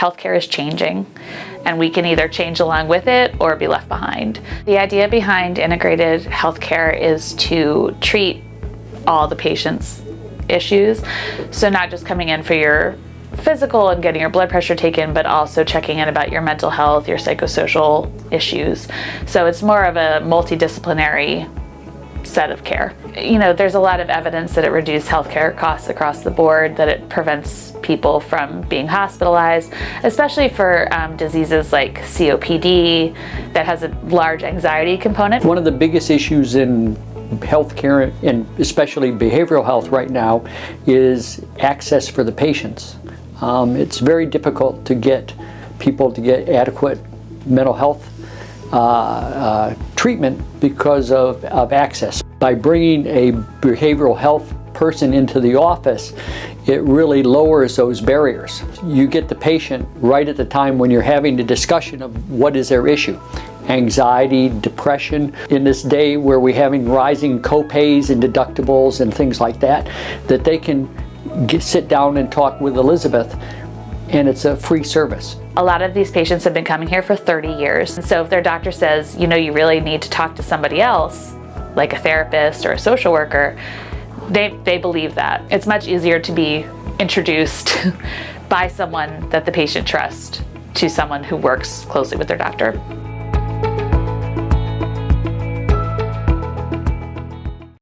Healthcare is changing, and we can either change along with it or be left behind. The idea behind integrated healthcare is to treat all the patient's issues. So not just coming in for your physical and getting your blood pressure taken, but also checking in about your mental health, your psychosocial issues. So it's more of a multidisciplinary set of care. You know, there's a lot of evidence that it reduces healthcare costs across the board, that it prevents people from being hospitalized, especially for diseases like COPD that has a large anxiety component. One of the biggest issues in healthcare, and especially behavioral health right now, is access for the patients. It's very difficult to get people to get adequate mental health treatment because of access. By bringing a behavioral health person into the office, it really lowers those barriers. You get the patient right at the time when you're having the discussion of what is their issue. Anxiety, depression. In this day where we're having rising co-pays and deductibles and things like that, that they can sit down and talk with Elizabeth, and it's a free service. A lot of these patients have been coming here for 30 years. And so if their doctor says, you know, you really need to talk to somebody else, like a therapist or a social worker, they believe that. It's much easier to be introduced by someone that the patient trusts to someone who works closely with their doctor.